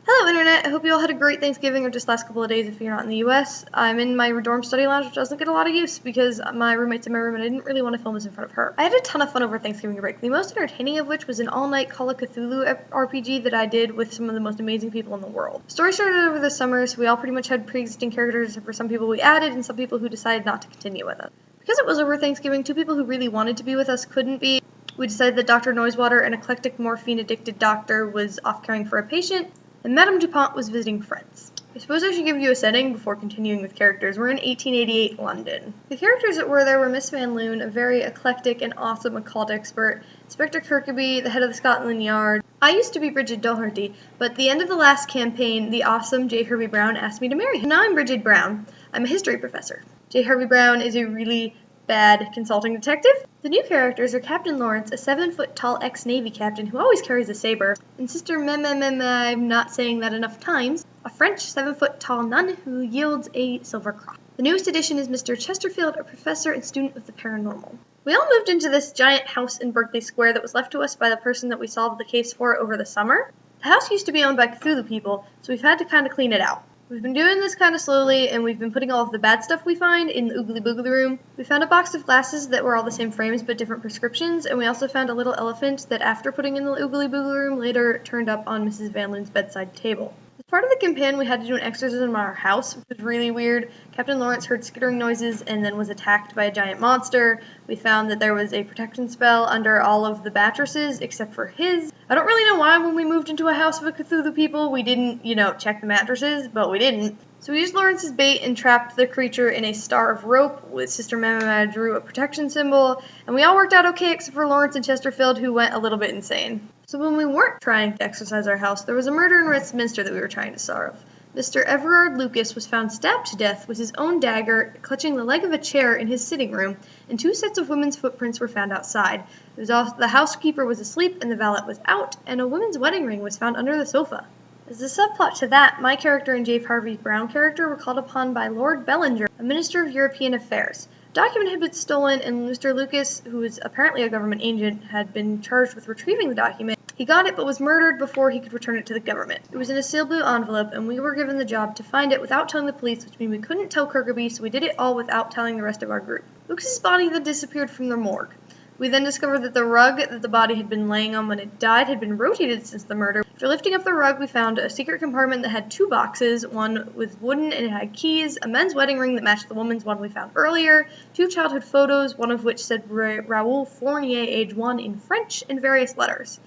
Hello Internet, I hope you all had a great Thanksgiving or just last couple of days if you're not in the US. I'm in my dorm study lounge, which doesn't get a lot of use because my roommate's in my room and I didn't really want to film this in front of her. I had a ton of fun over Thanksgiving break, the most entertaining of which was an all-night Call of Cthulhu RPG that I did with some of the most amazing people in the world. The story started over the summer, so we all pretty much had pre-existing characters except for some people we added and some people who decided not to continue with us. Because it was over Thanksgiving, two people who really wanted to be with us couldn't be. We decided that Dr. Noisewater, an eclectic morphine-addicted doctor, was off caring for a patient, and Madame Dupont was visiting friends. I suppose I should give you a setting before continuing with characters. We're in 1888 London. The characters that were there were Miss Van Loon, a very eclectic and awesome occult expert, Inspector Kirkaby, the head of the Scotland Yard. I used to be Bridget Doherty, but at the end of the last campaign, the awesome J. Harvey Brown asked me to marry him. Now I'm Bridget Brown. I'm a history professor. J. Harvey Brown is a really bad consulting detective. The new characters are Captain Lawrence, a 7-foot-tall ex-Navy captain who always carries a saber, and Sister I'm not saying that enough times, a French 7-foot-tall nun who yields a silver cross. The newest addition is Mr. Chesterfield, a professor and student of the paranormal. We all moved into this giant house in Berkeley Square that was left to us by the person that we solved the case for over the summer. The house used to be owned by Cthulhu people, so we've had to kind of clean it out. We've been doing this kind of slowly, and we've been putting all of the bad stuff we find in the Oogly Boogly room. We found a box of glasses that were all the same frames but different prescriptions, and we also found a little elephant that after putting in the Oogly Boogly room later turned up on Mrs. Van Loon's bedside table. As part of the campaign, we had to do an exorcism on our house, which was really weird. Captain Lawrence heard skittering noises and then was attacked by a giant monster. We found that there was a protection spell under all of the mattresses except for his. I don't really know why when we moved into a house of Cthulhu people we didn't, check the mattresses, but we didn't. So we used Lawrence's bait and trapped the creature in a star of rope with Sister Mamma drew a protection symbol, and we all worked out okay except for Lawrence and Chesterfield who went a little bit insane. So when we weren't trying to exorcise our house, there was a murder in Westminster that we were trying to solve. Mr. Everard Lucas was found stabbed to death with his own dagger clutching the leg of a chair in his sitting room, and 2 sets of women's footprints were found outside. The housekeeper was asleep and the valet was out, and a woman's wedding ring was found under the sofa. As a subplot to that, my character and J. Harvey Brown character were called upon by Lord Bellinger, a Minister of European Affairs. A document had been stolen, and Mr. Lucas, who was apparently a government agent, had been charged with retrieving the document. He got it but was murdered before he could return it to the government. It was in a sealed blue envelope, and we were given the job to find it without telling the police, which means we couldn't tell Kirkaby, so we did it all without telling the rest of our group. Lucas's body then disappeared from the morgue. We then discovered that the rug that the body had been laying on when it died had been rotated since the murder. After lifting up the rug, we found a secret compartment that had 2 boxes. One was wooden and it had keys, a men's wedding ring that matched the woman's one we found earlier, 2 childhood photos, one of which said Raoul Fournier, age 1 in French, and various letters.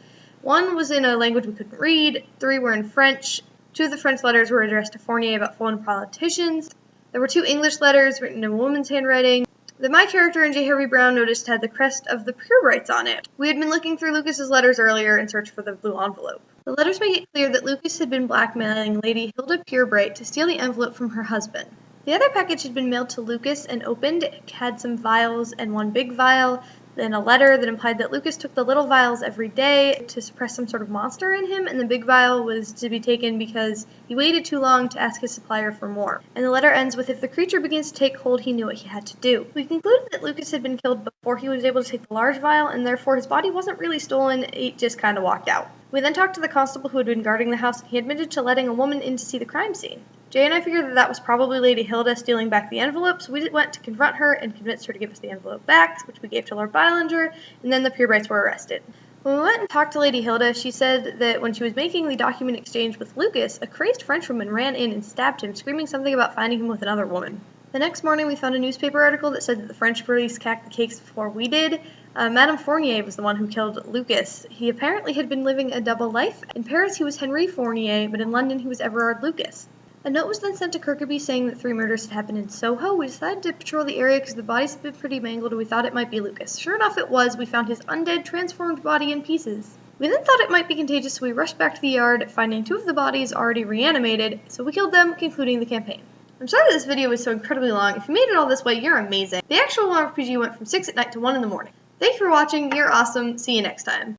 1 was in a language we couldn't read, 3 were in French, 2 of the French letters were addressed to Fournier about foreign politicians. There were 2 English letters written in a woman's handwriting that my character and J. Harvey Brown noticed had the crest of the Purebrights on it. We had been looking through Lucas's letters earlier in search for the blue envelope. The letters make it clear that Lucas had been blackmailing Lady Hilda Purebright to steal the envelope from her husband. The other package had been mailed to Lucas and opened. It had some vials and 1 big vial, then a letter that implied that Lucas took the little vials every day to suppress some sort of monster in him, and the big vial was to be taken because he waited too long to ask his supplier for more. And the letter ends with, if the creature begins to take hold, he knew what he had to do. We concluded that Lucas had been killed before he was able to take the large vial, and therefore his body wasn't really stolen, it just kind of walked out. We then talked to the constable who had been guarding the house, and he admitted to letting a woman in to see the crime scene. Jay and I figured that that was probably Lady Hilda stealing back the envelope, so we went to confront her and convinced her to give us the envelope back, which we gave to Lord Bylinger, and then the Purebrights were arrested. When we went and talked to Lady Hilda, she said that when she was making the document exchange with Lucas, a crazed Frenchwoman ran in and stabbed him, screaming something about finding him with another woman. The next morning, we found a newspaper article that said that the French police cracked the case before we did. Madame Fournier was the one who killed Lucas. He apparently had been living a double life. In Paris, he was Henri Fournier, but in London, he was Everard Lucas. A note was then sent to Kirkaby saying that 3 murders had happened in Soho. We decided to patrol the area because the bodies had been pretty mangled and we thought it might be Lucas. Sure enough it was. We found his undead, transformed body in pieces. We then thought it might be contagious, so we rushed back to the yard, finding 2 of the bodies already reanimated, so we killed them, concluding the campaign. I'm sorry that this video was so incredibly long. If you made it all this way, you're amazing. The actual RPG went from 6 at night to 1 in the morning. Thanks for watching, you're awesome, see you next time.